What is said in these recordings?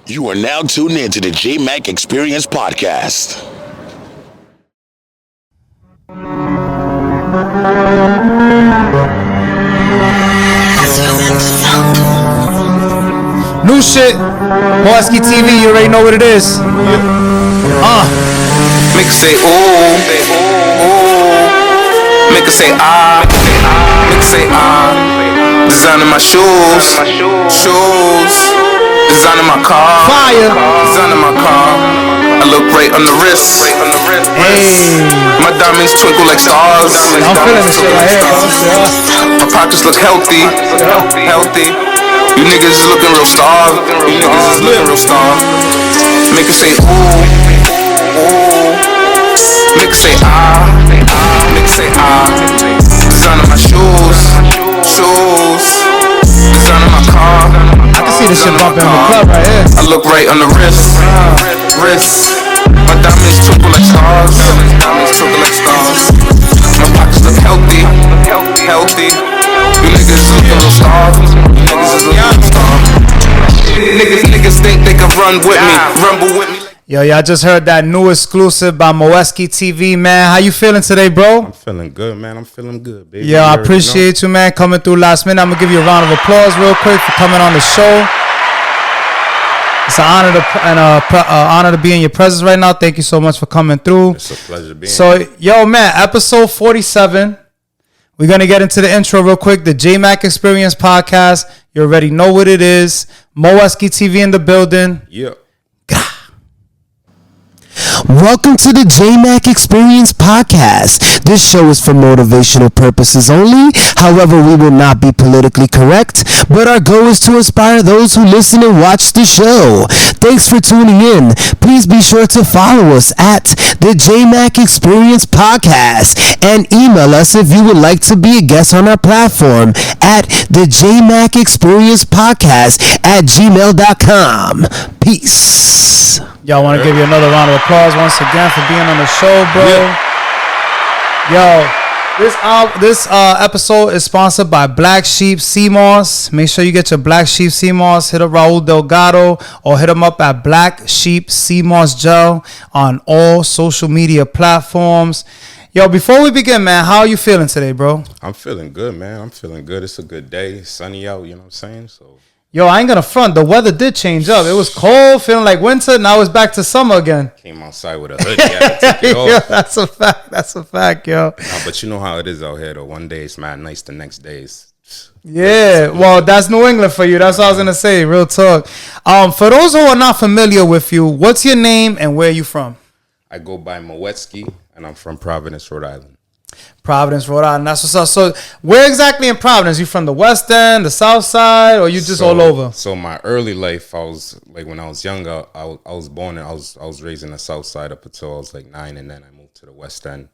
You are now tuned in to the Jmack Experience Podcast. New shit, Moetsky TV, you already know what it is. Make her say ooh, make her say ah, make her say ah. Designing my shoes, designing my car, Fire. designing my car. I look great on the wrist, Hey, my diamonds twinkle like stars. I'm feeling this shit right here. My pockets look healthy. You niggas is looking real starved. Make her say ooh, make her say ah, make her say ah. Designing my shoes, designing my car. I can see this shit bumping in the club right here. I look right on the wrist. My diamonds twinkle like stars. My pockets look healthy. You niggas looking real starved. Niggas think they can run with me, rumble with me. Yo, y'all just heard that new exclusive by Moetsky TV, man. How you feeling today, bro? I'm feeling good, man. I'm feeling good, baby. Yo, I appreciate you, man, coming through last minute. I'm gonna give you a round of applause real quick for coming on the show. It's an honor to be in your presence right now. Thank you so much for coming through. It's a pleasure being here. So, yo, man, episode 47. We're going to get into the intro real quick. The Jmack Experience Podcast. You already know what it is. Moetsky TV in the building. Yep. Welcome to the Jmack Experience Podcast. This show is for motivational purposes only. However, we will not be politically correct, but our goal is to inspire those who listen and watch the show. Thanks for tuning in. Please be sure to follow us at the Jmack Experience Podcast and email us if you would like to be a guest on our platform at the Jmack Experience Podcast at gmail.com. Peace. Y'all want to give you another round of applause once again for being on the show, bro. Yo, this episode is sponsored by Black Sheep Sea Moss. Make sure you get your Black Sheep Sea Moss. Hit up Raul Delgado or hit him up at Black Sheep Sea Moss Gel on all social media platforms. Yo, before we begin, man, how are you feeling today, bro? I'm feeling good, man. I'm feeling good. It's a good day. It's sunny out, you know what I'm saying? So, Yo, I ain't gonna front. The weather did change up. It was cold, feeling like winter. Now it's back to summer again. came outside with a hoodie. I had to take it off. Yo, that's a fact. That's a fact, yo. Nah, but you know how it is out here, though. One day it's mad nice, the next day it's... Yeah, well, that's New England for you. That's what I was gonna say. Real talk. For those who are not familiar with you, what's your name and where are you from? I go by Moetsky, and I'm from Providence, Rhode Island. Providence, Rhode Island. That's what's up. So, where exactly in Providence? You from the West End, the South Side, or you just all over? So my early life, I was like when I was younger, I was born and I was raised in the South Side up until I was like 9, and then I moved to the West End.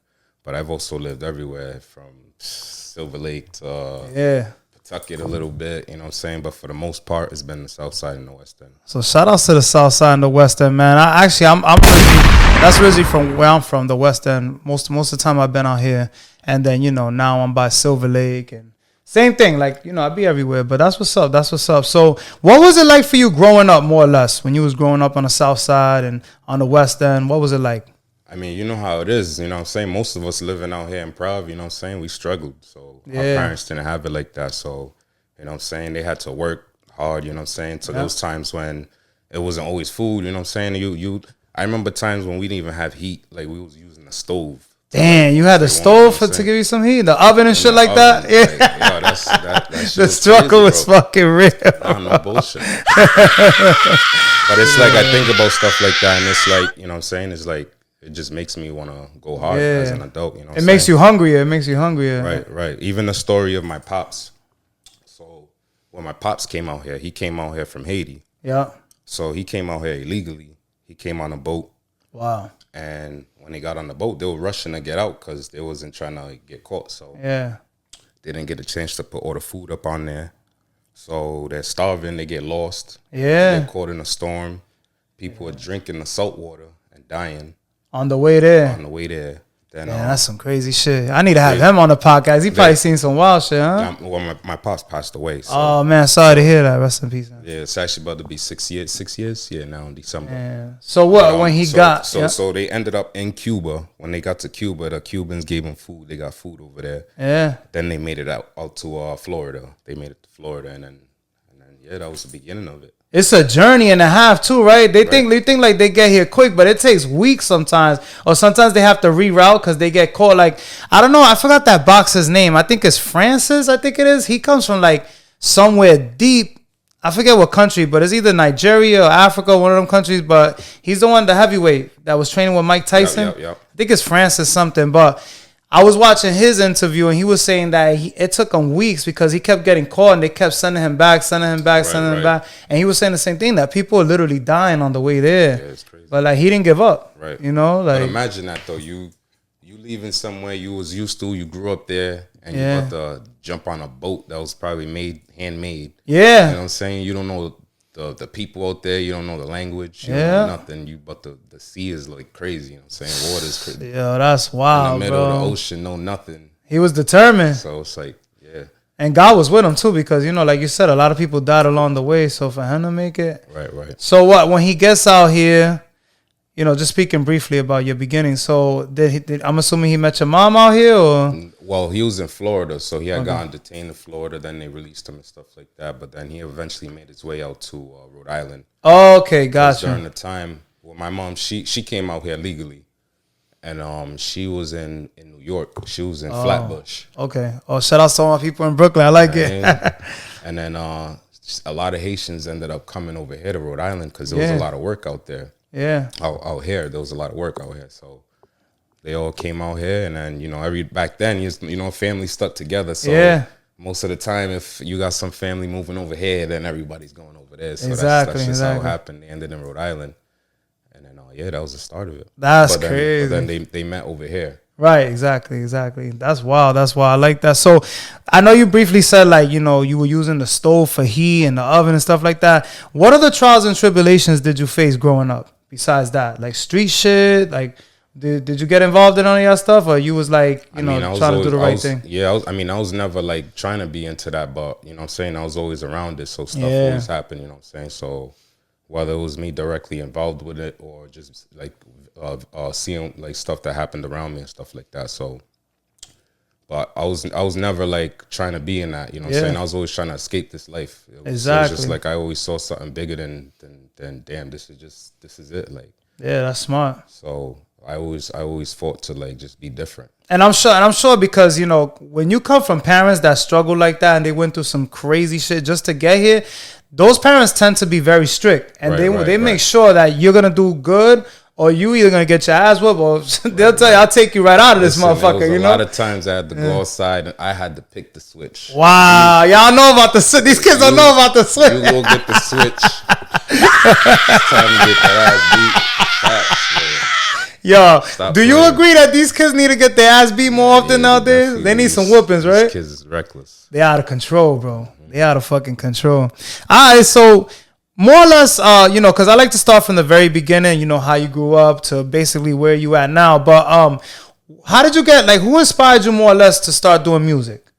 But I've also lived everywhere from Silver Lake to Pawtucket a little bit, you know what I'm saying? But for the most part, it's been the South Side and the West End. So shout out to the South Side and the West End, man. That's originally from where I'm from, the West End. Most of the time I've been out here. And then, now I'm by Silver Lake and same thing. Like, I be everywhere, but that's what's up. That's what's up. So what was it like for you growing up, more or less, when you was growing up on the South Side and on the West End? What was it like? I mean, you know how it is, you know what I'm saying? Most of us living out here in Prov, you know what I'm saying? We struggled. So our parents didn't have it like that. So, you know what I'm saying? They had to work hard, you know what I'm saying? To those times when it wasn't always food, you know what I'm saying? I remember times when we didn't even have heat. Like, we was using the stove. Damn, you had a stove to give you some heat? The oven and shit like that? Yeah. Like, that shit the struggle crazy, was fucking real. No bullshit. But it's like, I think about stuff like that, and it's like, you know what I'm saying? It's like, it just makes me want to go hard as an adult, you know what I'm saying? Makes you hungrier. It makes you hungrier. Right. Even the story of my pops. So, when my pops came out here, he came out here from Haiti. Yeah. So, he came out here illegally. He came on a boat. Wow. And when they got on the boat, they were rushing to get out because they wasn't trying to get caught. So they didn't get a chance to put all the food up on there. So they're starving. They get lost. Yeah. They get caught in a storm. People are drinking the salt water and dying. On the way there. Then Yeah, that's some crazy shit. I need to have him on the podcast. He probably seen some wild shit, huh? Well, my pops passed away. So, Oh man, sorry to hear that. Rest in peace. Man. yeah, it's actually about to be 6 years. Yeah, now in December. Yeah. So what? When he got so they ended up in Cuba. When they got to Cuba, the Cubans gave them food. They got food over there. Yeah. Then they made it out to Florida. They made it to Florida, and then yeah, that was the beginning of it. It's a journey and a half too, right? They think like they get here quick, but it takes weeks sometimes, or sometimes they have to reroute because they get caught. Like I don't know, I forgot that boxer's name. I think it's Francis. I think it is. He comes from like somewhere deep. I forget what country, but it's either Nigeria or Africa, one of them countries. But he's the one, the heavyweight that was training with Mike Tyson. Yep. I think it's Francis something, but. I was watching his interview and he was saying that it took him weeks because he kept getting caught and they kept sending him back. And he was saying the same thing, that people are literally dying on the way there. Yeah, it's crazy. But like he didn't give up. Right. You know, like but imagine that though. You leaving somewhere you was used to, you grew up there, and you about to jump on a boat that was probably handmade. Yeah. You know what I'm saying? You don't know the people out there, you don't know the language, you don't know nothing. But the sea is like crazy, you know what I'm saying? Water's crazy. Yo, that's wild. In the middle bro. of the ocean, no nothing. He was determined. So it's like, yeah. And God was with him too, because you know, like you said, a lot of people died along the way. So for him to make it. Right. So what, when he gets out here, you know, just speaking briefly about your beginning. So I'm assuming he met your mom out here, or? Well, he was in Florida, so he had gotten detained in Florida. Then they released him and stuff like that. But then he eventually made his way out to Rhode Island. Okay, gotcha. During the time, well, my mom, she came out here legally, and she was in New York. She was in Flatbush. Okay. Oh, shout out to all my people in Brooklyn. I like it. And then a lot of Haitians ended up coming over here to Rhode Island because there was a lot of work out there. Yeah. Out here, there was a lot of work out here, so they all came out here, and then back then, family stuck together. So most of the time, if you got some family moving over here, then everybody's going over there. So that's just how it happened. They ended in Rhode Island, and then that was the start of it. That's crazy. But then they met over here. Right, exactly. That's wild. That's why I like that. So I know you briefly said like, you know, you were using the stove for heat and the oven and stuff like that. What other trials and tribulations did you face growing up besides that? Like street shit? Like did you get involved in any of that stuff, or you was like, trying to do the right thing? Yeah, I was never like trying to be into that, but you know what I'm saying, I was always around it, so stuff always happened, you know what I'm saying? So whether it was me directly involved with it or just like seeing like stuff that happened around me and stuff like that. So, but I was never like trying to be in that. You know what I'm saying? I was always trying to escape this life. It was just like I always saw something bigger than damn. This is it. Like that's smart. So I always fought to like just be different. And I'm sure because you know when you come from parents that struggle like that and they went through some crazy shit just to get here, those parents tend to be very strict and they make sure that you're gonna do good. Or you either gonna get your ass whooped, or they'll tell you, "I'll take you right out of this motherfucker." You know, a lot of times I had to go outside and I had to pick the switch. Wow, y'all know about the switch. These kids don't know about the switch. You go get the switch. It's time to get that ass beat. Yo, do you agree that these kids need to get their ass beat more often nowadays? They need some whoopings, right? These kids is reckless. They out of control, bro. They out of fucking control. All right, so. More or less, because I like to start from the very beginning, you know, how you grew up to basically where you at now. But how did you who inspired you more or less to start doing music?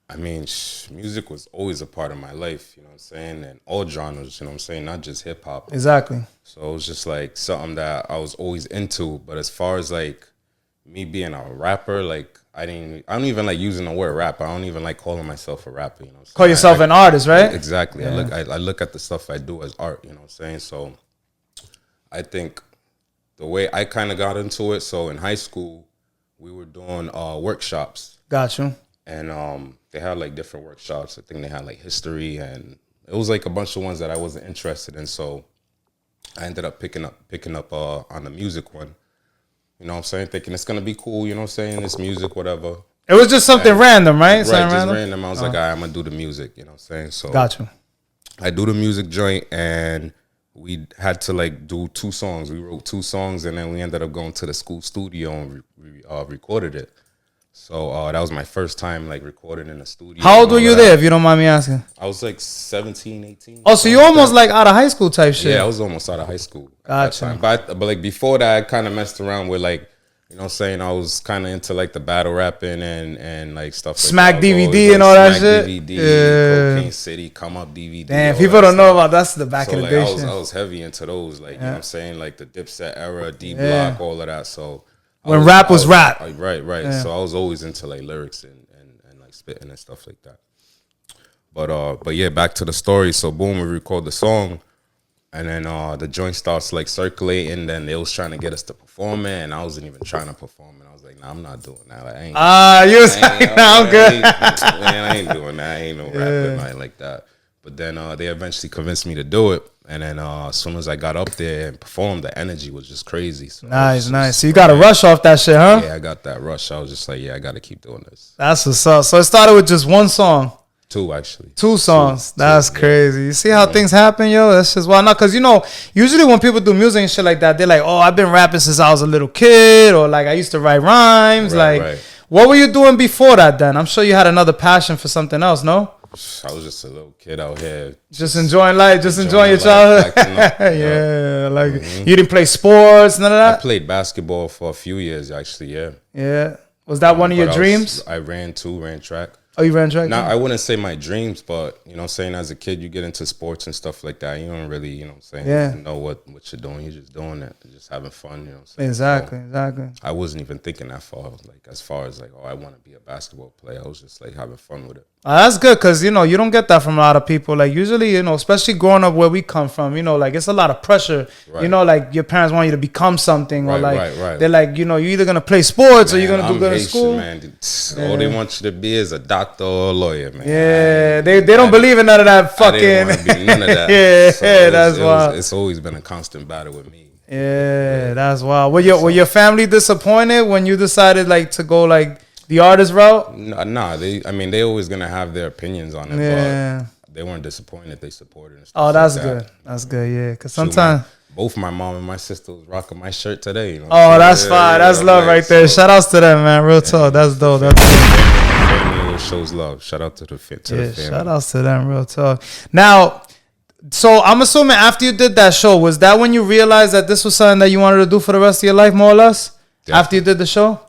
I mean, music was always a part of my life, you know what I'm saying? And all genres, you know what I'm saying? Not just hip hop. Exactly. So it was just like something that I was always into. But as far as like me being a rapper, like I don't even like using the word rapper. I don't even like calling myself a rapper, you know what I'm saying? Call yourself an artist, right? Exactly. Yeah. I look at the stuff I do as art, you know what I'm saying? So I think the way I kind of got into it, so in high school, we were doing workshops. Got you. And they had like different workshops. I think they had like history, and it was like a bunch of ones that I wasn't interested in. So I ended up picking up on the music one. You know what I'm saying? Thinking it's going to be cool, you know what I'm saying? It's music, whatever. It was just something random, right? Right, just random. I was like, all right, I'm going to do the music, you know what I'm saying? So got you. I do the music joint, and we had to like do 2 songs. We wrote 2 songs, and then we ended up going to the school studio and recorded it. So that was my first time like recording in a studio. How old were you there, if you don't mind me asking? I was like 17, 18. Oh, so you almost like out of high school type shit. Yeah, I was almost out of high school. Gotcha. But like before that, I kind of messed around with like You know what I'm saying? I was kind of into like the battle rapping and like stuff like Smack that. DVD and all that shit. DVD, Yeah. Cocaine City, Come Up DVD. Damn, all people that don't know stuff. about that's the back So in the like day. I shit. was heavy into those, like you know what I'm saying, like the Dipset era, D Block, Yeah. all of that. So When rap was rap. Right. Yeah. So I was always into like lyrics and like spitting and stuff like that. But yeah, back to the story. So boom, we record the song. And then the joint starts like circulating. Then they was trying to get us to perform it, and I wasn't even trying to perform. And I was like, "Nah, I'm not doing that. Like, You was like, "Nah, I'm good." I ain't doing that. I ain't no rapping nothing like that. But then they eventually convinced me to do it. And then as soon as I got up there and performed, the energy was just crazy. So Nice. So you got a rush off that shit, huh? Yeah, I got that rush. I was just like, yeah, I got to keep doing this. That's what's up. So it started with just one song. Two, actually. Two songs. That's yeah. crazy. You see how things happen, yo? That's just wild. Now, because, you know, usually when people do music and shit like that, they're like, oh, I've been rapping since I was a little kid, or like I used to write rhymes. Right. What were you doing before that then? I'm sure you had another passion for something else, no? I was just a little kid out here. Just enjoying life, enjoying your life, childhood. acting up, Yeah, like you didn't play sports, none of I that? played basketball for a few years, actually, yeah. Yeah. Was that one of your But dreams? I ran track. Oh, you ran track? Now, I wouldn't say my dreams, but, you know what I'm saying, as a kid, you get into sports and stuff like that. You don't really, you know what I'm saying, know what you're doing. You're just doing it, just having fun, you know what I'm saying? Exactly. I wasn't even thinking that far, like, as far as, like, oh, I want to be a basketball player. I was just, like, having fun with it. That's good because, you know, you don't get that from a lot of people. Like, usually, you know, especially growing up where we come from, you know, like, it's a lot of pressure. Right. You know, like, your parents want you to become something or, like, right. they're like, you know, you're either going to play sports or you're going to do good in Haitian, school. Man. All they want you to be is a doctor or a lawyer, man. Yeah, they don't believe in none of that fucking. I didn't want to be none of that. That's wild. It's always been a constant battle with me. Yeah, that's wild. Were your family disappointed when you decided, like, to go, like, the artist route? Nah, they always gonna have their opinions on it, but they weren't disappointed. They supported it. Oh, that's good. That's good, yeah. Because sometimes... Both my mom and my sister was rocking my shirt today. You know that's fine. That's love right there. Shout outs to them, man. Real talk. That's dope. That's dope. Family always shows love. Shout out to the family. Shout outs to them. Real talk. Now, so I'm assuming after you did that show, was that when you realized that this was something that you wanted to do for the rest of your life, more or less? Definitely. After you did the show?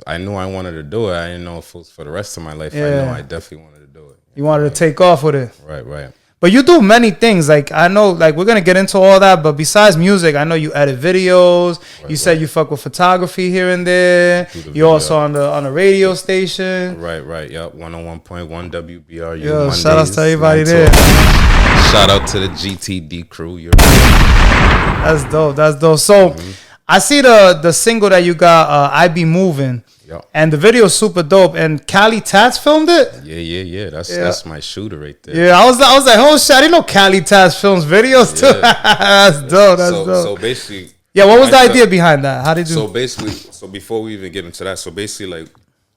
I knew I wanted to do it. I didn't know if it was for the rest of my life. Yeah. I know I definitely wanted to do it. You wanted to take off with it. Right. But you do many things. Like, I know, like, we're going to get into all that. But besides music, I know you edit videos. You said you fuck with photography here and there. You're also on the radio station. Right. Yep. 101.1 WBRU. Yo, Mondays, shout outs to everybody there. Shout out to the GTD crew. That's dope. So, I see the single that you got, I Be Moving. Yep. And the video is super dope. And Cali Tats filmed it? Yeah. That's my shooter right there. Yeah, I was like, oh shit, I didn't know Cali Tats films videos too. That's dope. So basically, what was the idea behind that? How did you? So before we even get into that, so basically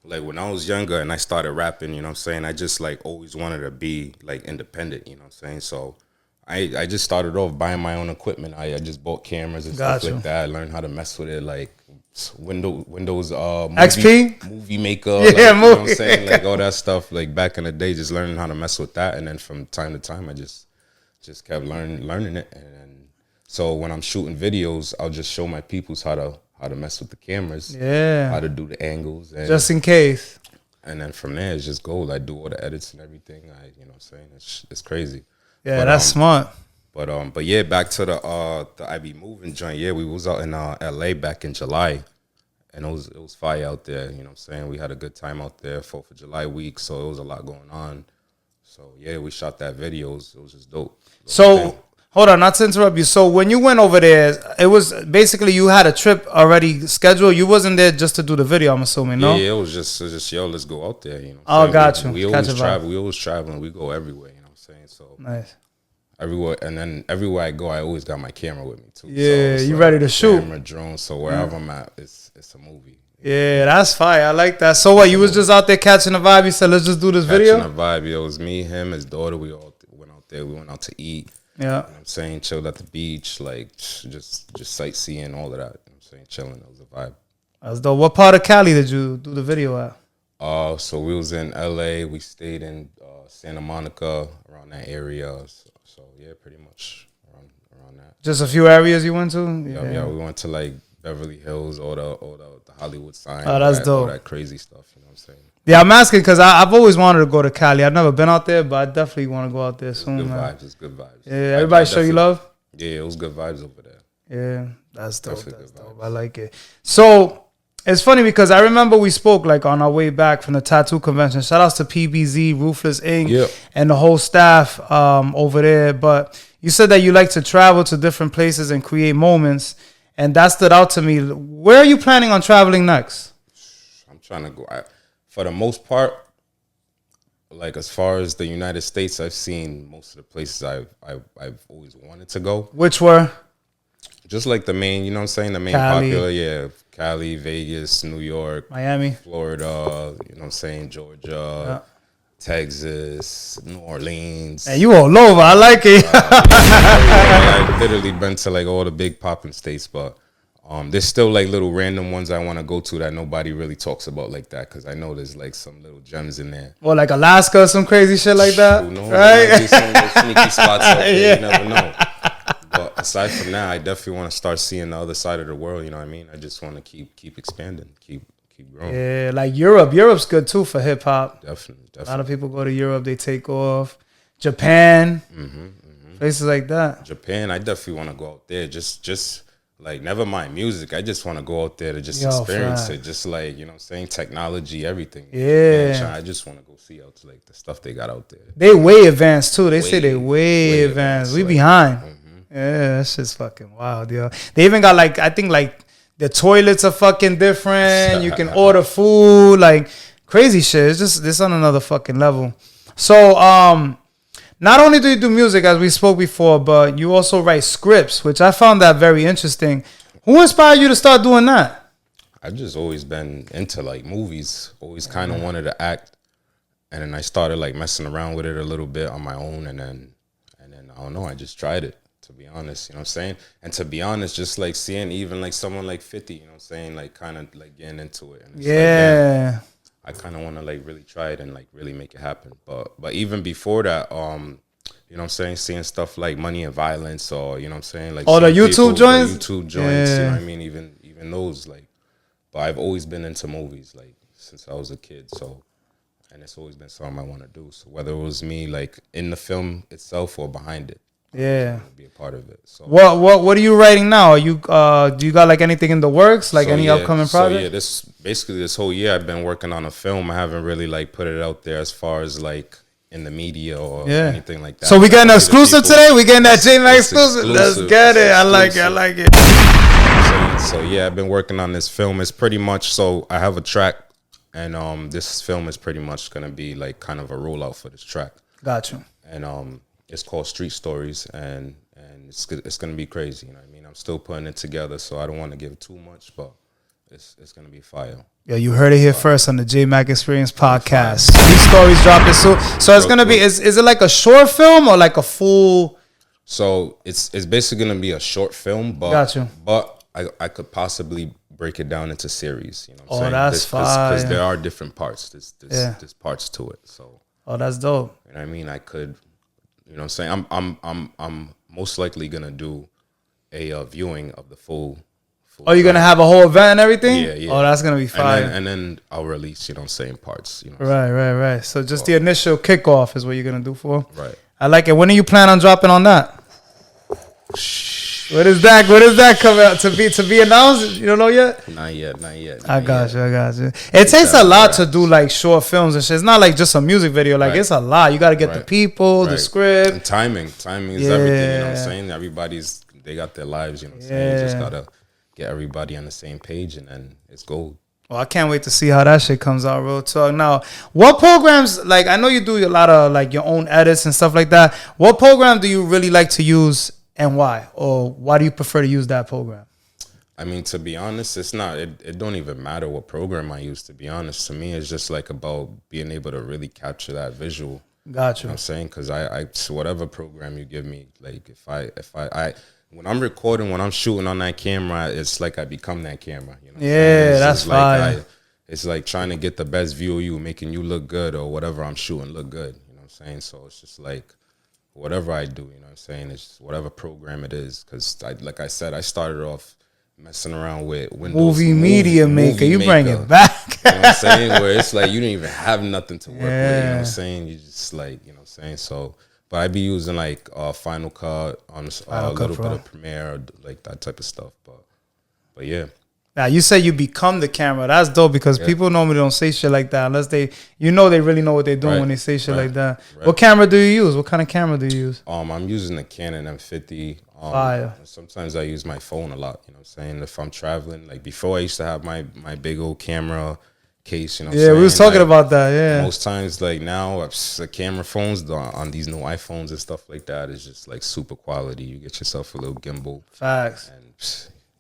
like when I was younger and I started rapping, you know what I'm saying, I just like always wanted to be like independent, you know what I'm saying? So I just started off buying my own equipment. I just bought cameras and stuff like that. I learned how to mess with it, like Windows XP movie maker, yeah, like, you know what I'm movie. saying, like all that stuff. Like back in the day, just learning how to mess with that, and then from time to time, I just kept learning it. And so when I'm shooting videos, I'll just show my peoples how to mess with the cameras, how to do the angles, and, just in case. And then from there, it's just gold. I do all the edits and everything. You know what I'm saying, it's crazy. Yeah, that's smart. But yeah, back to the I Be Moving joint. Yeah, we was out in LA back in July, and it was fire out there. You know what I'm saying? We had a good time out there, 4th of July week, so it was a lot going on. So yeah, we shot that video. It was just dope. So hold on, not to interrupt you. So when you went over there, it was basically you had a trip already scheduled. You wasn't there just to do the video, I'm assuming, no? Yeah, it was just yo, let's go out there. You know. Oh, got you. We always travel. We always traveling. We go everywhere. You know what I'm saying? So nice. Everywhere I go, I always got my camera with me too. Yeah, so you ready to shoot? Camera, drone. So wherever I'm at, it's a movie. Yeah, that's fire. I like that. So what? You was just out there catching a vibe. You said, "Let's just do this video." Catching a vibe. It was me, him, his daughter. We all went out there. We went out to eat. Yeah, you know what I'm saying, chilled at the beach, like just sightseeing, all of that. You know what I'm saying, chilling. That was a vibe. That's dope. What part of Cali did you do the video at? So we was in LA. We stayed in Santa Monica, around that area. So yeah, pretty much around that. Just a few areas you went to? Yeah, we went to like Beverly Hills, all the Hollywood sign. Oh, that's dope. All that crazy stuff. You know what I'm saying? Yeah, I'm asking because I've always wanted to go to Cali. I've never been out there, but I definitely want to go out there soon. Good man. vibes. It's good vibes. Yeah, everybody show you love. Yeah, it was good vibes over there. Yeah, that's dope. Definitely That's good dope. vibes. I like it. So it's funny because I remember we spoke like on our way back from the tattoo convention. Shout outs to PBZ, Ruthless Ink, Yep. and the whole staff over there. But you said that you like to travel to different places and create moments, and that stood out to me. Where are you planning on traveling next? I'm trying to go. For the most part, like as far as the United States, I've seen most of the places I've always wanted to go. Which were? Just like the main, you know what I'm saying? The main Cali. popular, yeah. Cali, Vegas, New York, Miami. Florida, you know what I'm saying? Georgia, Texas, New Orleans. Hey, you all over. I like it. I've literally been to like all the big popping states, but there's still like little random ones I want to go to that nobody really talks about like that, because I know there's like some little gems in there. Or like Alaska, some crazy shit like that. Who knows? Right? There might be some little sneaky spots out there. Yeah. You never know. But aside from that, I definitely want to start seeing the other side of the world. You know what I mean? I just want to keep expanding, keep growing. Yeah, like Europe. Europe's good too for hip hop. Definitely. A lot of people go to Europe, they take off. Japan, places like that. Japan, I definitely want to go out there. Just like, never mind music. I just want to go out there to just Yo, experience fact. it. Just like, you know what I'm saying? Technology, everything. Yeah. Man, I just want to go see out like the stuff they got out there. They way advanced too. They say they way way advanced. advanced, We like, behind. Yeah, that shit's fucking wild, yo. They even got like, I think like the toilets are fucking different. You can order food, like crazy shit. It's just this on another fucking level. So, not only do you do music as we spoke before, but you also write scripts, which I found that very interesting. Who inspired you to start doing that? I've just always been into like movies. Always kind of wanted to act, and then I started like messing around with it a little bit on my own, and then I don't know. I just tried it. To be honest, you know what I'm saying? And to be honest, just like seeing even like someone like 50, you know what I'm saying? Like kind of like getting into it. And it's Yeah. like, I kind of want to like really try it and like really make it happen. But even before that, you know what I'm saying? Seeing stuff like Money and Violence, or, you know what I'm saying? Like, Oh, the seeing YouTube joints? The YouTube joints, you know Yeah. what I mean? Even those, like, but I've always been into movies, like, since I was a kid. So, and it's always been something I want to do. So whether it was me like in the film itself or behind it. Yeah. Be a part of it. So What are you writing now? Are you do you got like anything in the works? Like any upcoming project? So yeah, this whole year I've been working on a film. I haven't really like put it out there as far as like in the media or anything like that. So we getting an Obviously, exclusive people- today? We getting that Jmack It's exclusive? Let's exclusive. get it. It's I like it. I exclusive. like it. So yeah, I've been working on this film. It's pretty much, so I have a track, and this film is pretty much gonna be like kind of a rollout for this track. Got you. And it's called Street Stories, and it's gonna be crazy. You know what I mean? I'm still putting it together, so I don't want to give too much, but it's gonna be fire. Yeah, you heard it here first on the Jmack Experience podcast. These stories dropping soon. So it's gonna be. Is it like a short film or like a full? So it's basically gonna be a short film, but Got you. But I could possibly break it down into series. You know what I'm saying? That's fire. Because there are different parts. There's parts to it. So Oh, that's dope. you know what I mean? I could, you know what I'm saying? I'm most likely gonna do a viewing of the full. Oh, you're gonna have a whole event and everything? Yeah. Oh, that's gonna be fire. And then I'll release, you know what I'm saying, parts. You know. Right. So just the initial kickoff is what you're gonna do for. Right. I like it. When do you plan on dropping on that? What is that coming out to be announced? You don't know yet? Not yet. I got you. It takes a lot to do like short films and shit. It's not like just a music video. Like it's a lot. You got to get the people, the script. And timing is everything. You know what I'm saying? They got their lives. You know what I'm saying? You just gotta get everybody on the same page, and then it's gold. Well, I can't wait to see how that shit comes out, real talk. Now, what programs, like, I know you do a lot of, like, your own edits and stuff like that. What program do you really like to use and why? Or why do you prefer to use that program? I mean, to be honest, it don't even matter what program I use, to be honest. To me, it's just, like, about being able to really capture that visual. Got you. You know what I'm saying? Because I whatever program you give me, like, if I when I'm recording, when I'm shooting on that camera, it's like I become that camera. You know what I'm saying? It's that's just fire. it's like trying to get the best view of you, making you look good, or whatever I'm shooting look good. You know what I'm saying? So it's just like whatever I do, you know what I'm saying? It's whatever program it is. Because like I said, I started off messing around with Windows movie media maker. You bring it back. You know what I'm saying? Where it's like you didn't even have nothing to work with. You know what I'm saying? You just like, you know what I'm saying? So, but I be using like Final Cut on a little bit of Premiere, like that type of stuff. But yeah. Now you say you become the camera. That's dope because people normally don't say shit like that unless they really know what they're doing when they say shit like that. Right. What camera do you use? What kind of camera do you use? I'm using the Canon M50. Fire. Sometimes I use my phone a lot. You know what I'm saying? If I'm traveling, like before I used to have my big old camera case. You know what I'm saying? We was talking about that. Yeah. Most times, like now, the camera phones on these new iPhones and stuff like that is just like super quality. You get yourself a little gimbal. Facts. And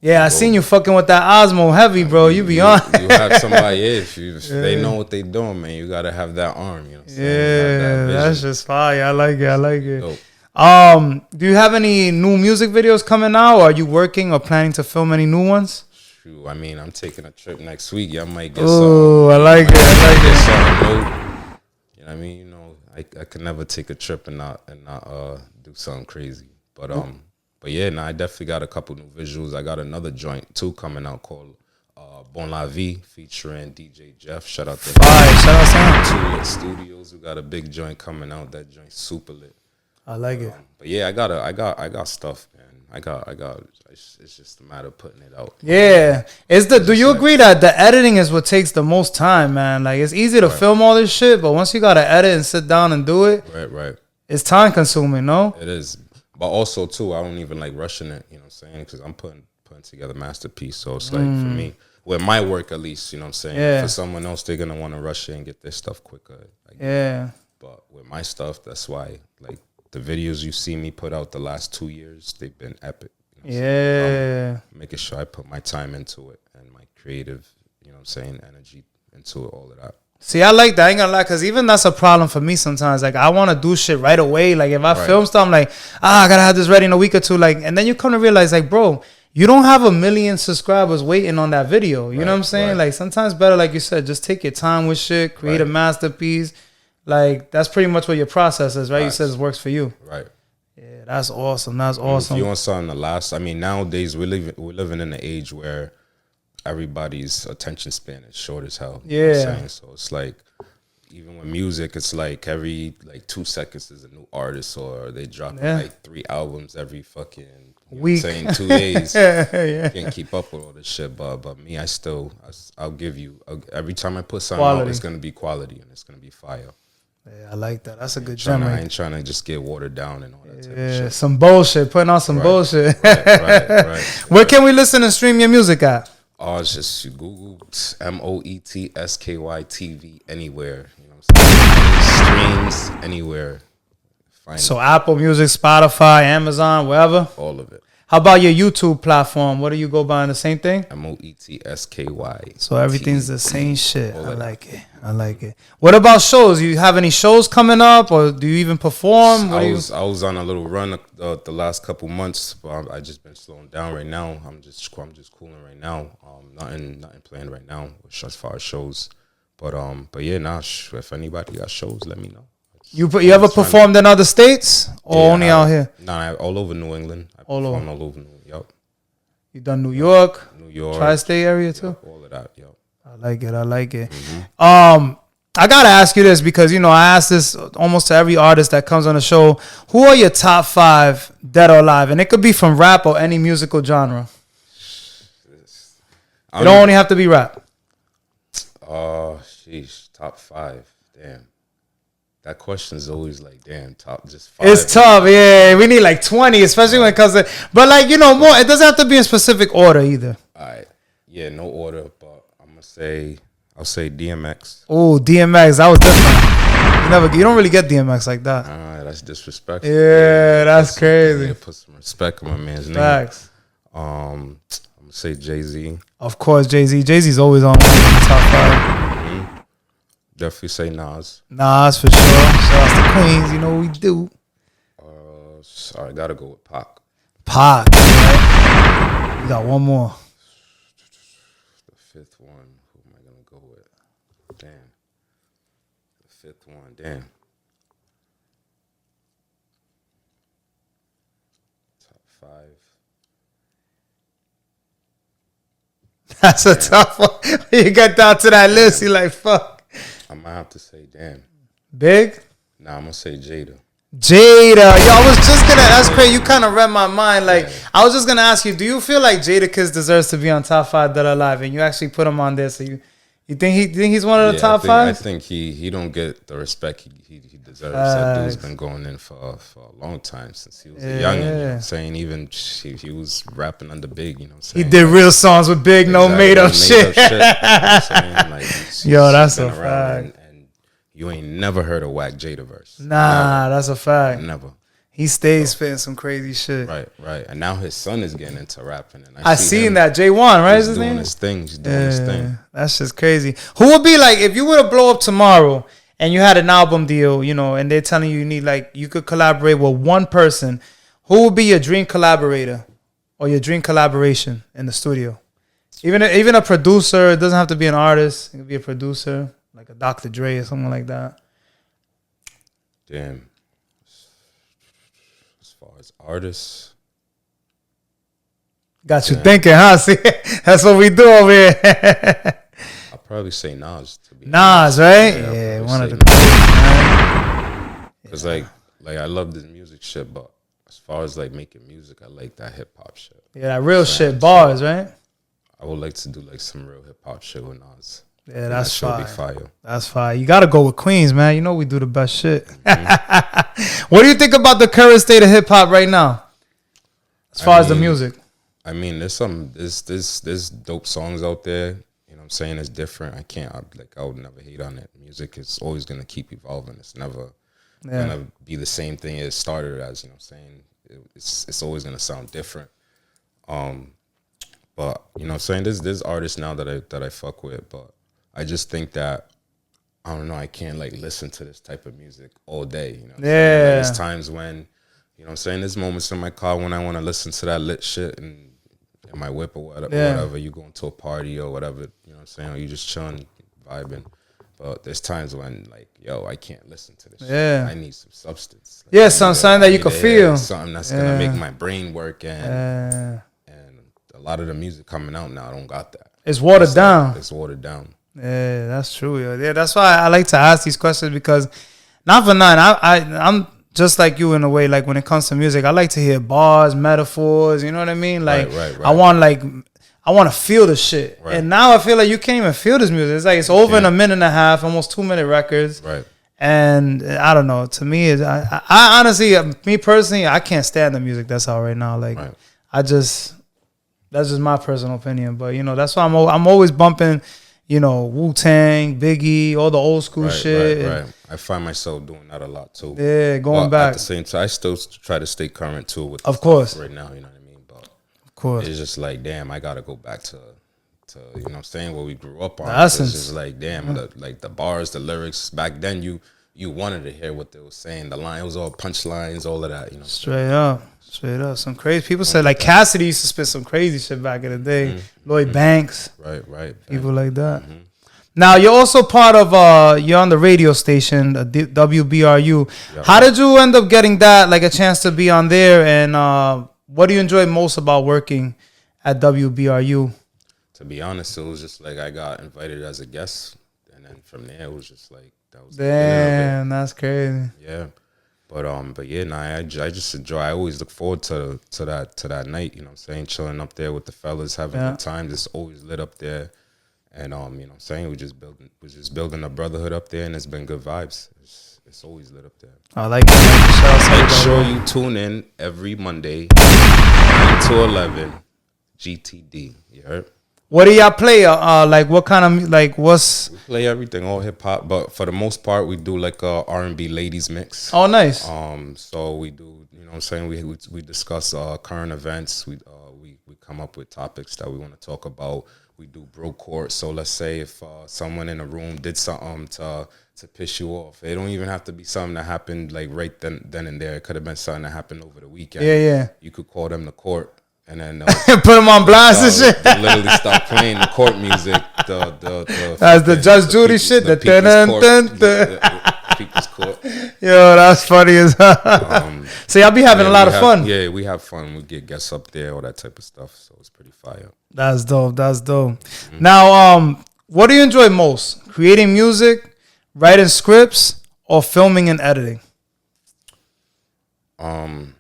yeah, I seen you fucking with that Osmo heavy, bro. You be on. You have somebody, if they know what they doing, man, you gotta have that arm. You know what I'm saying? Yeah, that's just fire. I like it. Dope. Do you have any new music videos coming out? Or are you working or planning to film any new ones? Shoot, I mean, I'm taking a trip next week. Y'all might get I like it. You know what I mean? You know, I could never take a trip and not do something crazy. But yeah, I definitely got a couple new visuals. I got another joint too coming out called Bon La Vie featuring DJ Jeff. Shout out to Two Lit Studios. We got a big joint coming out. That joint's super lit. I like it. But yeah, I got stuff, man. I got. It's just a matter of putting it out. Yeah, do you agree that the editing is what takes the most time, man? Like it's easy to film all this shit, but once you gotta edit and sit down and do it, right, it's time consuming, no? It is. But also, too, I don't even like rushing it, you know what I'm saying? Because I'm putting together masterpiece. So it's like, for me, with my work at least, you know what I'm saying? Yeah. For someone else, they're going to want to rush it and get their stuff quicker. But with my stuff, that's why, like, the videos you see me put out the last 2 years, they've been epic. You know I'm making sure I put my time into it and my creative, you know what I'm saying, energy into it, all of that. See, I like that. I ain't gonna lie, because even that's a problem for me sometimes. Like, I want to do shit right away. Like, if I film stuff, I'm like, I gotta have this ready in a week or two. Like, and then you come to realize, like, bro, you don't have 1 million subscribers waiting on that video. You know what I'm saying? Like, sometimes better, like you said, just take your time with shit, create a masterpiece. Like, that's pretty much what your process is, right? You said it works for you. Right. Yeah, that's awesome. That's awesome. If you want something to last, I mean, nowadays we're living in an age where everybody's attention span is short as hell. Yeah. You know what I'm saying? So it's like, even with music, it's like every 2 seconds is a new artist, or they drop like 3 albums every fucking week, saying 2 days. You can't keep up with all this shit. But me, I'll give you every time I put something out, it's gonna be quality and it's gonna be fire. Yeah, I like that. That's a good gem. I ain't trying to just get watered down and all that type of shit. Some bullshit, putting out some bullshit. Right. Where can we listen and stream your music at? It's just you Google Moetsky TV anywhere. You know what I'm saying? Streams anywhere. So Apple Music, Spotify, Amazon, wherever? All of it. How about your YouTube platform? What do you go by in the same thing? Moetsky. So everything's the same shit. I like it. What about shows? You have any shows coming up, or do you even perform? I was on a little run the last couple months, but I just been slowing down right now. I'm just cooling right now. Nothing planned right now as far as shows. But yeah, if anybody got shows, let me know. You ever performed in other states or only out here? Nah, all over New England. All over New England. Yep. You done New York, tri-state area too? Yep, all of that. Yep. I like it. I gotta ask you this because I ask this almost to every artist that comes on the show. Who are your top 5 dead or alive? And it could be from rap or any musical genre. It don't only have to be rap. Sheesh, top 5. Damn. That question is always like, damn, top just 5. It's tough, yeah. We need like 20, especially when it comes to, but like, more. It doesn't have to be in specific order either. All right. Yeah, no order, but I'll say DMX. Oh, DMX, that was different. You don't really get DMX like that. That's disrespectful. Yeah, that's crazy. Put some respect on my man's name. Facts. I'm gonna say Jay-Z. Of course, Jay-Z. Jay-Z's always on one of the top 5. Definitely say Nas. Nas for sure. Shout out to Queens. You know what we do. Sorry, gotta go with Pac. Pac. Right? We got one more. The 5th one. Who am I gonna go with? Damn. The 5th one. Damn. Top 5. That's a tough one. You got down to that list, you like, fuck. I might have to say, damn. Big? Nah, I'm gonna say Jada. Jada. Yo, I was just gonna, that's crazy. You kind of read my mind. Like, I was just gonna ask you, do you feel like Jadakiss deserves to be on top 5 Dead or Alive? And you actually put him on there, so you think he's one of the top 5? I think he don't get the respect he deserves. That dude's been going in for a long time, since he was a youngin'. You know what I'm saying? Even he was rapping under Big, you know what I'm saying? He did real songs with Big, no made up shit. You know what I'm saying? Like, yo, that's been a fact. and you ain't never heard a whack Jada verse. Nah, never. That's a fact. Never. He stays spitting some crazy shit. Right. And now his son is getting into rapping. And I seen that. J1, right? He's Is his doing name? his thing. He's doing his thing. That's just crazy. Who would be like, if you were to blow up tomorrow and you had an album deal, you know, and they're telling you need, like, you could collaborate with one person, who would be your dream collaborator or your dream collaboration in the studio? Even a producer. It doesn't have to be an artist. It could be a producer, like a Dr. Dre or something like that. Damn. As far as artists, got you thinking, huh? See, that's what we do over here. I'll probably say Nas. To be Nas, honest. right? Yeah, Yeah, I'll one of the probably say greats, Nas. man. Cause like I love this music shit, but as far as like making music, I like that hip hop shit. Yeah, that real shit, bars, right? I would like to do like some real hip hop shit with Nas. Yeah, that's fire. fire. That's fire. You got to go with Queens, man. You know we do the best shit. What do you think about the current state of hip hop right now? As far as the music. I mean, there's dope songs out there. You know what I'm saying? It's different. I would never hate on it. Music is always going to keep evolving. It's never going to be the same thing it started as, you know what I'm saying? It's always going to sound different. But, you know what I'm saying? There's artists now that I fuck with, but I just think that, I don't know, I can't like listen to this type of music all day. You know what I'm saying? Like, there's times when, you know what I'm saying, there's moments in my car when I want to listen to that lit shit and in my whip or whatever, you going to a party or whatever, you know what I'm saying, or you just chilling, vibing. But there's times when, like, yo, I can't listen to this shit. I need some substance. Like, something that you can feel. Something that's going to make my brain work. And a lot of the music coming out now, I don't got that. It's watered down. It's watered down. Yeah, that's true. Yo. Yeah, that's why I like to ask these questions, because not for nothing, I'm just like you in a way. Like when it comes to music, I like to hear bars, metaphors. You know what I mean? Like right. I want to feel the shit. Right. And now I feel like you can't even feel this music. It's like it's over in a minute and a half, almost 2-minute records. Right. And I don't know. To me, I honestly, me personally, I can't stand the music that's out right now. Like that's just my personal opinion. But you know, that's why I'm always bumping, you know, Wu-Tang, Biggie, all the old school shit. Right. I find myself doing that a lot too. Yeah, going back. At the same time, I still try to stay current too with of course right now, you know what I mean? But of course, it's just like, damn, I gotta go back to you know what I'm saying, what we grew up on. It's just like, damn, the bars, the lyrics back then, you wanted to hear what they were saying. The line, it was all punchlines, all of that, you know. Straight up. Some crazy people said, like Cassidy used to spit some crazy shit back in the day. Lloyd Banks, right, people like that. Now you're also part of you're on the radio station, WBRU. Yep. How did you end up getting that, like a chance to be on there? And what do you enjoy most about working at WBRU? To be honest, it was just like I got invited as a guest, and then from there it was just like that was. Damn, that's crazy. Yeah. But yeah, I just enjoy. I always look forward to that night. You know what I'm saying, chilling up there with the fellas, having a good time. It's always lit up there, and you know what I'm saying, we're just building a brotherhood up there, and it's been good vibes. It's always lit up there. I like that. Make sure you tune in every Monday, 9 to 11, GTD. You heard? What do y'all play? Like what kind of what's? We play everything, all hip hop, but for the most part, we do like a R&B ladies mix. Oh, nice. So we do, you know what I'm saying, we discuss current events. We come up with topics that we want to talk about. We do bro court. So let's say if someone in a room did something to piss you off, it don't even have to be something that happened like right then and there. It could have been something that happened over the weekend. Yeah. You could call them to court. And then put them on blast and shit. They literally start playing the court music. That's the Judge Judy shit. The People's Court. People's Court. Yo, that's funny as hell. So y'all be having a lot of fun. Yeah, we have fun. We get guests up there, all that type of stuff. So it's pretty fire. That's dope. Now, what do you enjoy most? Creating music, writing scripts, or filming and editing? I'll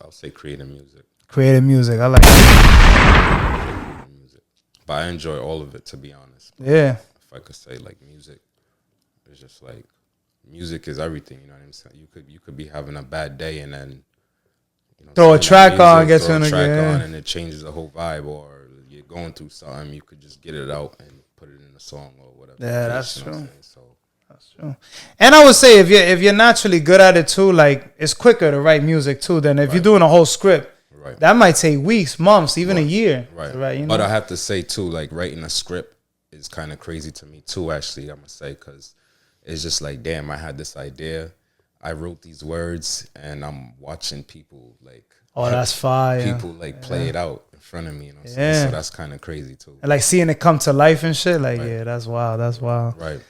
say creating music. Creating music. I like it. Music. But I enjoy all of it, to be honest. Yeah. If I could say, like, music, it's just like, music is everything, you know what I'm saying? You could be having a bad day and then throw a track on, get you in a track on, and it changes the whole vibe. Or you're going through something, you could just get it out and put it in a song or whatever. Yeah, that's true. So that's true. And I would say if you're naturally good at it too, like it's quicker to write music too than if you're doing a whole script. Right. That might take weeks, months, even a year. Right. But I have to say too, like writing a script is kind of crazy to me too. Actually, I'm gonna say, because it's just like, damn, I had this idea, I wrote these words, and I'm watching people like, oh, that's fire. People like play it out in front of me, you know what I'm saying? So that's kind of crazy too. And like seeing it come to life and shit, like yeah, that's wild. That's wild. Right.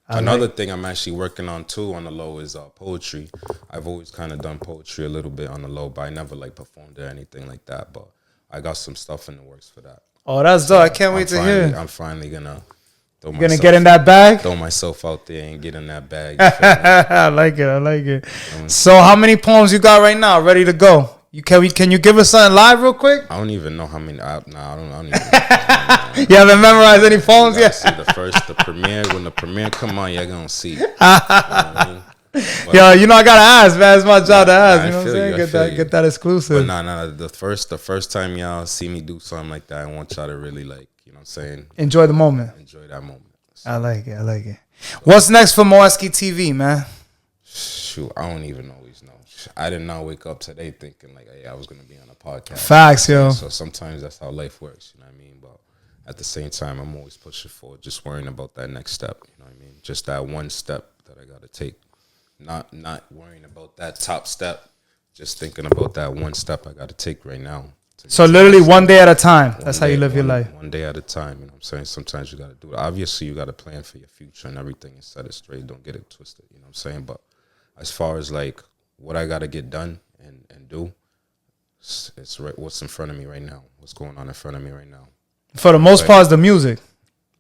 Another thing I'm actually working on too on the low is poetry. I've always kind of done poetry a little bit on the low, but I never like performed or anything like that. But I got some stuff in the works for that. Oh, that's dope. I can't wait to hear. I'm finally gonna get in that bag. Throw myself out there and get in that bag. I like it. So, how many poems you got right now, ready to go? Can you give us something live real quick? I don't even know how many. I don't even. You haven't memorized any poems yet? See the premiere. When the premiere come on, you're gonna see. You know Yo, I gotta ask, man. It's my job to ask. You know what I'm saying? Get that exclusive. But nah. The first time y'all see me do something like that, I want y'all to really like, you know what I'm saying? Enjoy the moment. Enjoy that moment. So, I like it. What's next for Moetsky TV, man? Shoot, I don't even always know. I did not wake up today thinking like, hey, I was gonna be on a podcast. Facts, yo. So sometimes that's how life works. You know what I mean? But at the same time, I'm always pushing forward, just worrying about that next step. You know what I mean? Just that one step that I gotta take. Not worrying about that top step. Just thinking about that one step I gotta take right now. So literally one day at a time. That's how you live your life. One day at a time. You know what I'm saying? Sometimes you gotta do it. Obviously, you gotta plan for your future and everything and set it straight. Don't get it twisted. You know what I'm saying? But as far as like what I gotta get done and do, it's right. What's in front of me right now? What's going on in front of me right now? For the most part, it's the music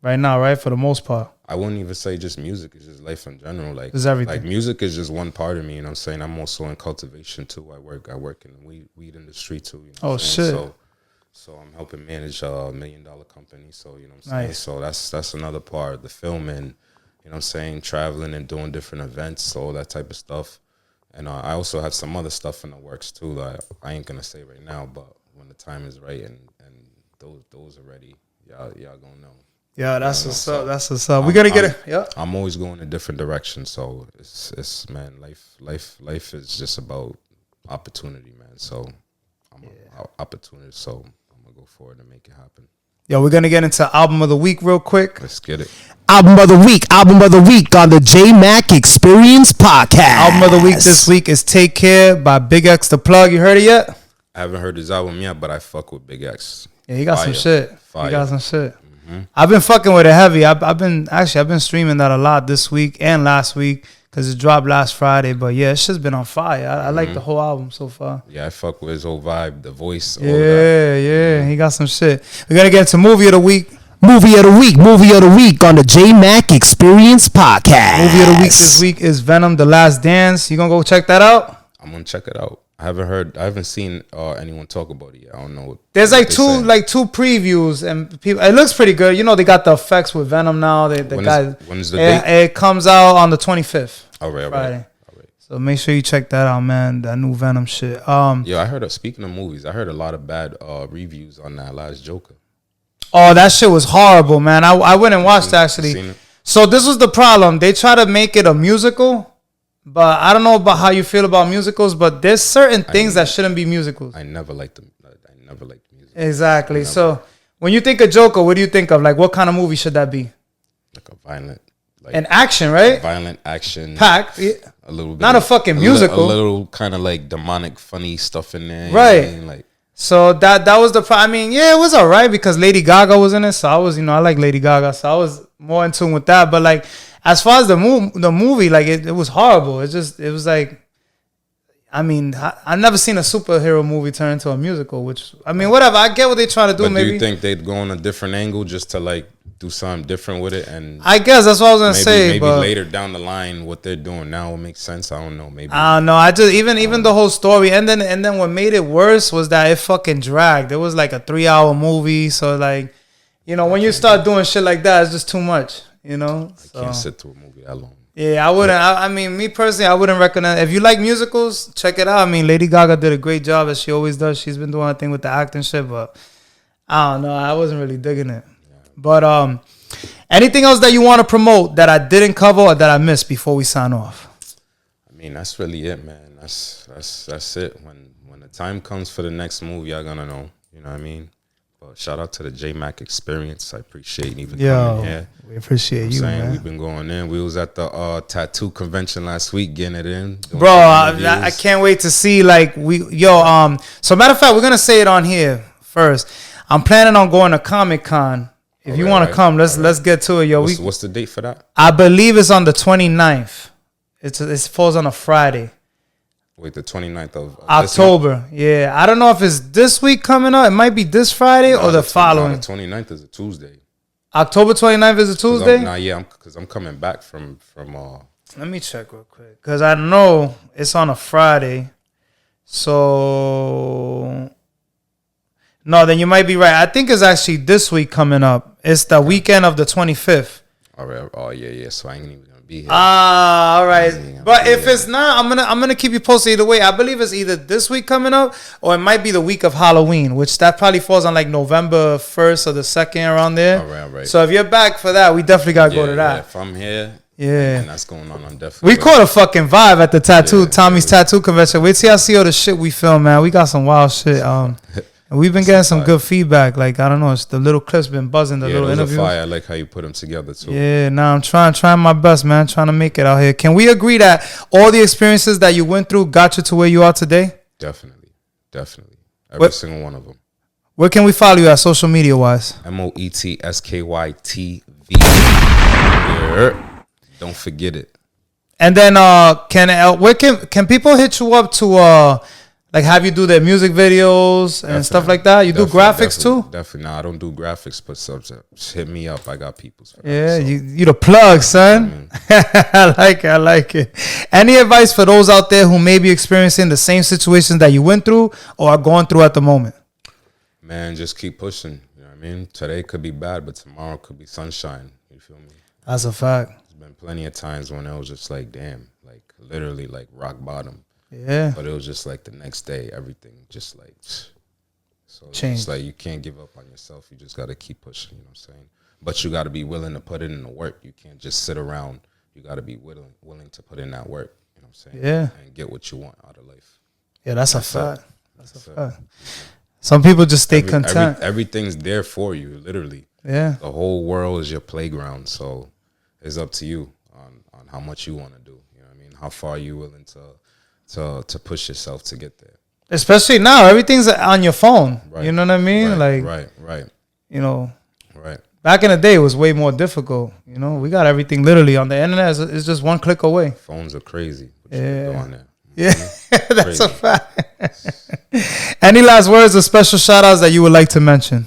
right now, right? For the most part. I wouldn't even say just music. It's just life in general. Like, it's everything. Like music is just one part of me. You know what I'm saying? I'm also in cultivation too. I work in the weed industry too. You know oh shit! So I'm helping manage a $1 million company. So you know what I'm saying? Nice. So that's another part. The filming, you know what I'm saying? Traveling and doing different events, all that type of stuff. And I also have some other stuff in the works too that I ain't gonna say right now. But when the time is right and those are ready, y'all gonna know. Yeah, that's what's up. That's what's up. We gotta get it. Yeah. I'm always going in different directions. So it's man, life is just about opportunity, man. So I'm an opportunity. So I'm gonna go forward and make it happen. Yo, we're gonna get into album of the week real quick. Let's get it. Album of the week on the Jmack Experience Podcast. Album of the week this week is Take Care by Big X The Plug. You heard it yet? I haven't heard his album yet, but I fuck with Big X. Yeah, he got some shit. Fire. He got some shit. I've been fucking with it heavy. I've been streaming that a lot this week and last week because it dropped last Friday. But yeah, it's just been on fire. I like the whole album so far. Yeah, I fuck with his whole vibe, the voice. Yeah, all that. Yeah. He got some shit. We're gonna get into movie of the week. Movie of the week on the Jmack Experience Podcast. Movie of the week this week is Venom: The Last Dance. You gonna go check that out? I'm gonna check it out. I haven't seen anyone talk about it yet. I don't know. There's like two previews and people. It looks pretty good. You know, they got the effects with Venom now. When's the date? It comes out on the 25th. All right. Friday. So make sure you check that out, man. That new Venom shit. Yeah, I heard. Speaking of movies, I heard a lot of bad reviews on that last Joker. Oh, that shit was horrible, man. I went and watched actually. So this was the problem. They try to make it a musical. But I don't know about how you feel about musicals, but there's certain things that shouldn't be musicals. I never liked them. I never liked music. Exactly. So when you think of Joker, what do you think of? Like, what kind of movie should that be? Like a violent, an action, right? Violent action, packed. Yeah. A little bit, not a fucking musical. A little kind of like demonic, funny stuff in there, right? You know, like. So that was the. I mean, yeah, it was alright because Lady Gaga was in it. So I was, I like Lady Gaga, so I was more in tune with that. But like, as far as the movie, like it was horrible. It was like, I mean, I've never seen a superhero movie turn into a musical, which, I mean, whatever. I get what they're trying to do. But maybe. do you think they'd go on a different angle just to like do something different with it? And I guess that's what I was gonna say. Maybe but later down the line, what they're doing now will make sense. I don't know. Maybe I don't know. I just even the whole story, and then what made it worse was that it fucking dragged. It was like a 3-hour movie, so like, you know, when you start doing shit like that, it's just too much. You know, I can't sit through a movie that long. Yeah, I wouldn't. I mean, me personally, I wouldn't recommend. If you like musicals, check it out. I mean, Lady Gaga did a great job as she always does. She's been doing her thing with the acting shit, but I don't know. I wasn't really digging it. But anything else that you want to promote that I didn't cover or that I missed before we sign off? I mean, that's really it, man. That's it. When the time comes for the next movie, y'all gonna know. You know what I mean? But shout out to the Jmack Experience. I appreciate even coming here. We appreciate you, man. We've been going in. We was at the tattoo convention last week, getting it in. Bro, I can't wait to see like so matter of fact, we're gonna say it on here first. I'm planning on going to Comic-Con. If you want to come, let's get to it, yo. What's the date for that? I believe it's on the 29th. It falls on a Friday. Wait, the 29th of October. Yeah, I don't know if it's this week coming up. It might be this Friday or the following. The 29th is a Tuesday. October 29th is a Tuesday? Because I'm coming back from Let me check real quick. Because I know it's on a Friday. So... No, then you might be right. I think it's actually this week coming up. It's the weekend of the 25th. All right. Oh, yeah. So I ain't even going to be here. All right. But if it's not, I'm gonna keep you posted either way. I believe it's either this week coming up or it might be the week of Halloween, which that probably falls on like November 1st or the 2nd around there. All right. So if you're back for that, we definitely got to go to that. Yeah, if I'm here, yeah, and that's going on, I'm definitely. We caught a fucking vibe at the Tommy's tattoo convention. Wait till I see all the shit we film, man. We got some wild shit. And we've been getting some good feedback. Like, I don't know, it's the little clips been buzzing, the little interviews. I like how you put them together, too. Yeah, nah, I'm trying my best, man. Trying to make it out here. Can we agree that all the experiences that you went through got you to where you are today? Definitely. Every single one of them. Where can we follow you at social media-wise? MOETSKY TV. Yeah. Don't forget it. And then, where can people hit you up to... like have you do their music videos and stuff like that? You do graphics too? Definitely. No, I don't do graphics, but just hit me up. I got people. Yeah, you the plug, son. I like it. Any advice for those out there who may be experiencing the same situations that you went through or are going through at the moment? Man, just keep pushing. You know what I mean? Today could be bad, but tomorrow could be sunshine. You feel me? That's a fact. There's been plenty of times when I was just like, damn, like literally like rock bottom. Yeah. But it was just like the next day, everything just like, so change. It's like you can't give up on yourself. You just got to keep pushing, you know what I'm saying? But you got to be willing to put it in the work. You can't just sit around. You got to be willing to put in that work, you know what I'm saying? Yeah. And get what you want out of life. Yeah, that's a fact. That's a fact. Some people just stay content. Everything's there for you, literally. Yeah. The whole world is your playground. So it's up to you on how much you want to do. You know what I mean? How far you willing to push yourself to get there. Especially now, everything's on your phone. Right. You know what I mean? Right. You know. Right. Back in the day, it was way more difficult. You know, we got everything literally on the internet. It's just one click away. Phones are crazy. Yeah. Yeah, that's a fact. Any last words or special shout outs that you would like to mention?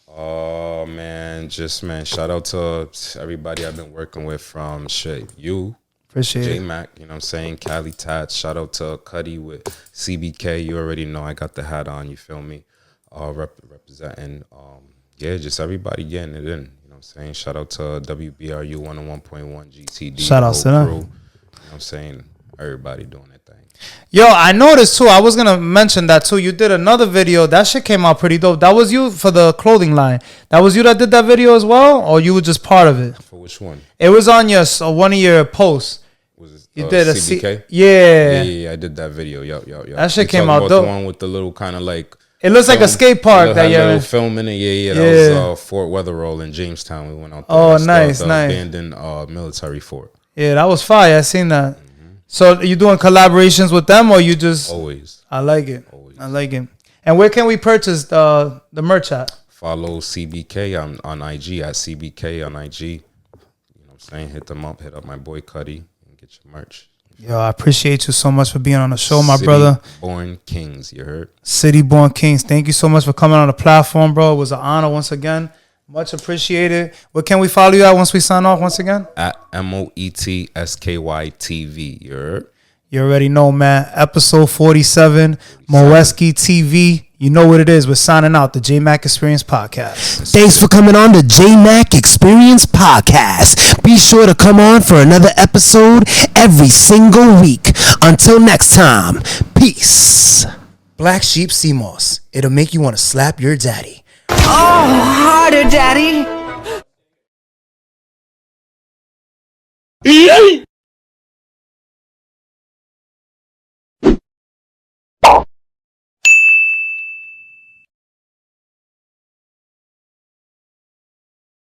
Oh, man. Shout out to everybody I've been working with from you. Appreciate Jmack, you know what I'm saying? Cali Tats. Shout out to Cuddy with CBK. You already know I got the hat on. You feel me? Representing. Just everybody getting it in. You know what I'm saying? Shout out to WBRU 101.1 GTD. Shout out to them. You know what I'm saying? Everybody doing their thing. Yo, I noticed too. I was going to mention that too. You did another video. That shit came out pretty dope. That was you for the clothing line. That was you that did that video as well? Or you were just part of it? For which one? It was on your one of your posts. Was it you did a CBK? Yeah, I did that video. Yup. That shit came out dope. The one with the little kind of like. It looks like a skate park that you're little film in it. Yeah. That was Fort Wetherall in Jamestown. We went out there. Oh, nice. Abandoned military fort. Yeah, that was fire. I seen that. So you doing collaborations with them or you just always? I like it. I like it. And where can we purchase the merch at? Follow CBK on IG at CBK on IG. You know what I'm saying? Hit them up. Hit up my boy Cuddy and get your merch. Yo, I appreciate you so much for being on the show, my brother. Born Kings, you heard? City Born Kings. Thank you so much for coming on the platform, bro. It was an honor once again. Much appreciated. Where can we follow you at once we sign off once again? At MOETSKY TV, you heard? You already know, man. Episode 47, Moetsky TV. You know what it is. We're signing out. The Jmack Experience Podcast. Thanks for coming on the Jmack Experience Podcast. Be sure to come on for another episode every single week. Until next time, peace. Black Sheep CMOS. It'll make you want to slap your daddy. Oh, harder, Daddy.